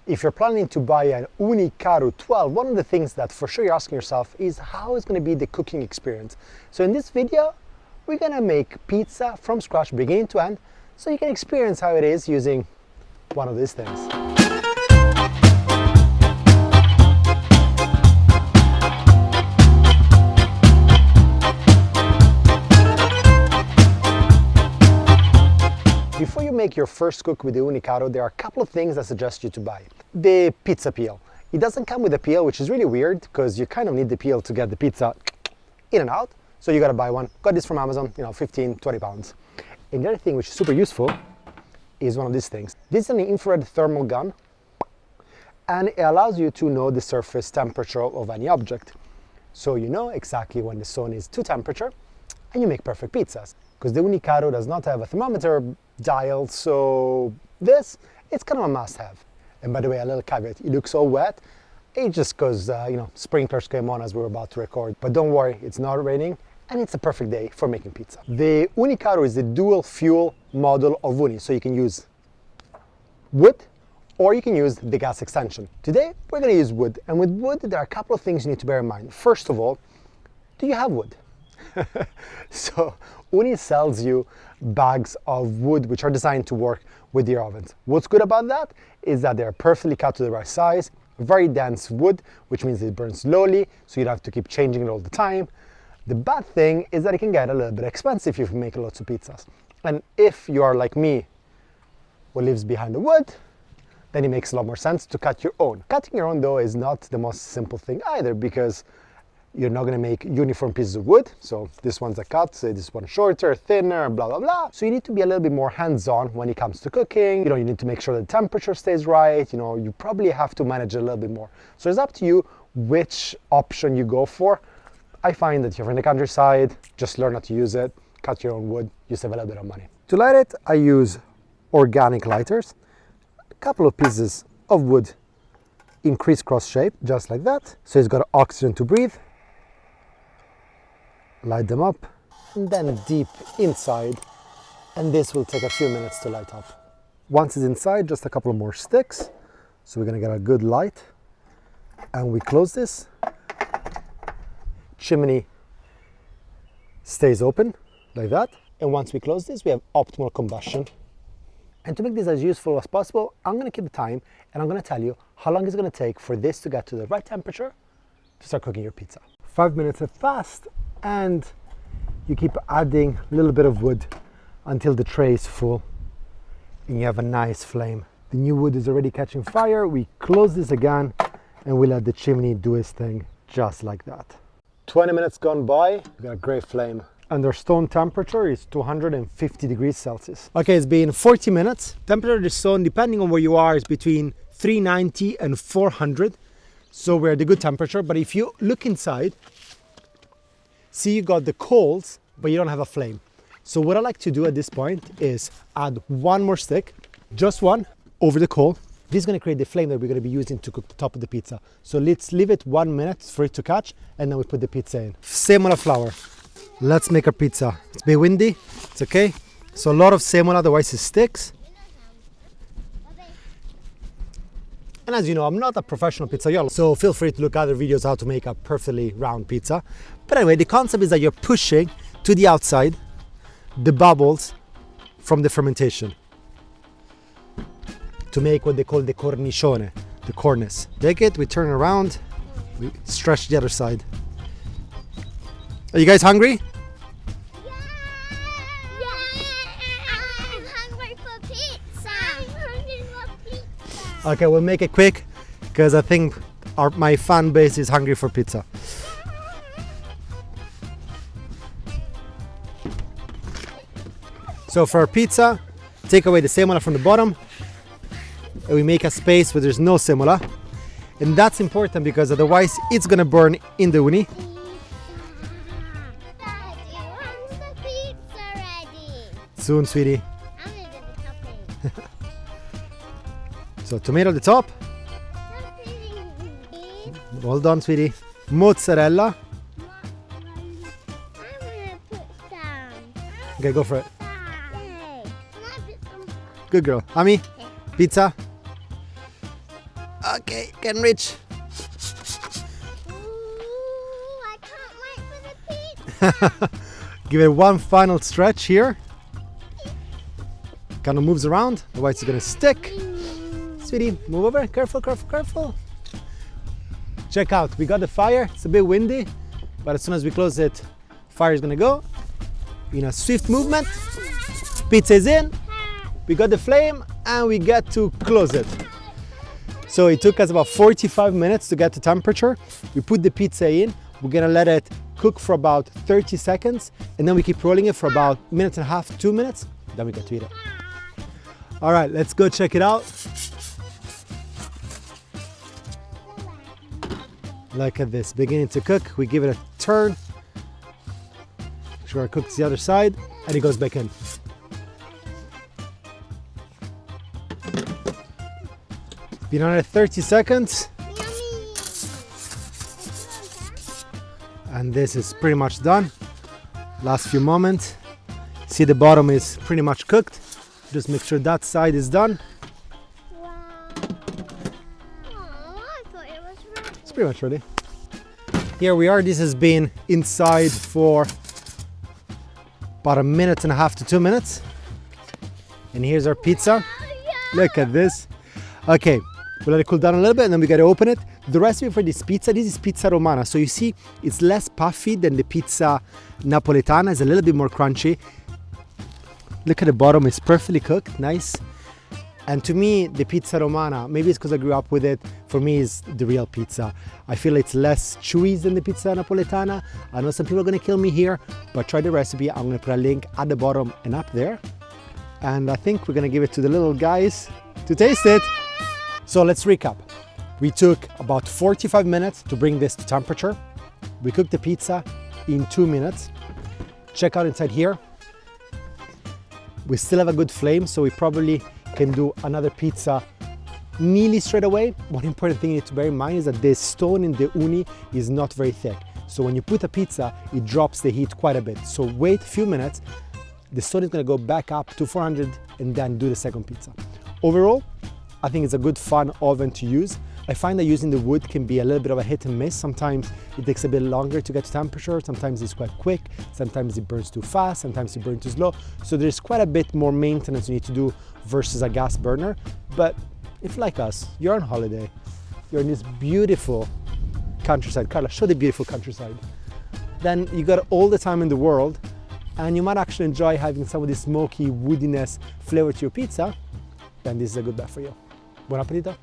If you're planning to buy an Ooni Karu 12, one of the things that for sure you're asking yourself is how is going to be the cooking experience. So in this video, we're going to make pizza from scratch, beginning to end, so you can experience how it is using one of these things. Before you make your first cook with the Ooni Karu, there are a couple of things I suggest you to buy. The pizza peel. It doesn't come with a peel, which is really weird because you kind of need the peel to get the pizza in and out. So you gotta buy one. Got this from Amazon, 15, 20 pounds. And the other thing which is super useful is one of these things. This is an infrared thermal gun, and it allows you to know the surface temperature of any object. So you know exactly when the stone is to temperature, and you make perfect pizzas. Because the Ooni Karu does not have a thermometer dial, so it's kind of a must-have. And by the way, a little caveat, it looks so wet, it's just because, sprinklers came on as we were about to record. But don't worry, it's not raining, and it's a perfect day for making pizza. The Ooni Karu is the dual fuel model of Ooni, so you can use wood, or you can use the gas extension. Today, we're gonna use wood, and with wood, there are a couple of things you need to bear in mind. First of all, do you have wood? So Ooni sells you bags of wood which are designed to work with your ovens. What's good about that is that they're perfectly cut to the right size, very dense wood, which means it burns slowly, so you don't have to keep changing it all the time. The bad thing is that it can get a little bit expensive if you make lots of pizzas. And if you are like me, who lives behind the wood, then it makes a lot more sense to cut your own. Cutting your own though is not the most simple thing either, because you're not going to make uniform pieces of wood. So this one's a cut, say this one shorter, thinner, blah, blah, blah. So you need to be a little bit more hands-on when it comes to cooking. You need to make sure the temperature stays right. You probably have to manage it a little bit more. So it's up to you which option you go for. I find that if you're in the countryside, just learn how to use it, cut your own wood, you save a little bit of money. To light it, I use organic lighters, a couple of pieces of wood in crisscross shape, just like that. So it's got oxygen to breathe. Light them up, and then deep inside, and this will take a few minutes to light up. Once it's inside, just a couple more sticks, so we're gonna get a good light, and we close this. Chimney stays open, like that, and once we close this, we have optimal combustion. And to make this as useful as possible, I'm gonna keep the time, and I'm gonna tell you how long it's gonna take for this to get to the right temperature to start cooking your pizza. 5 minutes have passed, and you keep adding a little bit of wood until the tray is full and you have a nice flame. The new wood is already catching fire. We close this again and we let the chimney do its thing just like that. 20 minutes gone by, we got a great flame. And our stone temperature is 250 degrees Celsius. Okay, it's been 40 minutes. Temperature of the stone, depending on where you are, is between 390 and 400. So we're at a good temperature, but if you look inside, see, you got the coals, but you don't have a flame. So what I like to do at this point is add one more stick, just one, over the coal. This is going to create the flame that we're going to be using to cook the top of the pizza. So let's leave it 1 minute for it to catch, and then we put the pizza in. Semola flour. Let's make our pizza. It's a bit windy, it's okay. So a lot of semola, otherwise it sticks. And as you know, I'm not a professional pizzaiolo, so feel free to look at other videos how to make a perfectly round pizza. But anyway, the concept is that you're pushing to the outside the bubbles from the fermentation to make what they call the cornicione, the cornice. Take it, we turn around, we stretch the other side. Are you guys hungry? Okay, we'll make it quick because I think my fan base is hungry for pizza. So for our pizza, take away the semola from the bottom and we make a space where there's no semola. And that's important because otherwise it's gonna burn in the Ooni. Daddy, when's the pizza ready? Soon, sweetie. I'm gonna do the topping. So tomato at the top. Well done, sweetie. Mozzarella. I'm gonna put some. Okay, go for it. Yay. Good girl. Ami, pizza. Okay, can reach. Ooh, I can't wait for the pizza. Give it one final stretch here. Kind of moves around, otherwise it's gonna stick. Sweetie, move over. Careful, careful, careful. Check out, we got the fire. It's a bit windy, but as soon as we close it, fire is gonna go. In a swift movement, pizza is in. We got the flame and we get to close it. So it took us about 45 minutes to get the temperature. We put the pizza in. We're gonna let it cook for about 30 seconds and then we keep rolling it for about a minute and a half, 2 minutes. Then we get to eat it. All right, let's go check it out. Look at this, beginning to cook. We give it a turn. Make sure it cooks the other side and it goes back in. Been on it 30 seconds. And this is pretty much done. Last few moments. See, the bottom is pretty much cooked. Just make sure that side is done. Wow. Oh, I thought it was ready. It's pretty much ready. Here we are. This has been inside for about a minute and a half to 2 minutes. And here's our pizza. Oh, yeah. Look at this. Okay, we'll let it cool down a little bit and then we gotta open it. The recipe for this is pizza romana. So you see, it's less puffy than the pizza napoletana. It's a little bit more crunchy. Look at the bottom, it's perfectly cooked, nice. And to me, the pizza romana, maybe it's because I grew up with it, for me is the real pizza. I feel it's less chewy than the pizza napoletana. I know some people are gonna kill me here, but try the recipe. I'm gonna put a link at the bottom and up there. And I think we're gonna give it to the little guys to taste it. So let's recap. We took about 45 minutes to bring this to temperature. We cooked the pizza in 2 minutes. Check out inside here. We still have a good flame, so we probably can do another pizza nearly straight away. One important thing you need to bear in mind is that the stone in the uni is not very thick. So when you put a pizza, it drops the heat quite a bit. So wait a few minutes. The stone is gonna go back up to 400 and then do the second pizza. Overall, I think it's a good fun oven to use. I find that using the wood can be a little bit of a hit and miss. Sometimes it takes a bit longer to get to temperature. Sometimes it's quite quick. Sometimes it burns too fast. Sometimes it burns too slow. So there's quite a bit more maintenance you need to do versus a gas burner. But if like us, you're on holiday, you're in this beautiful countryside. Carla, show the beautiful countryside. Then you got all the time in the world and you might actually enjoy having some of this smoky woodiness flavor to your pizza. Then this is a good bet for you. Buon appetito.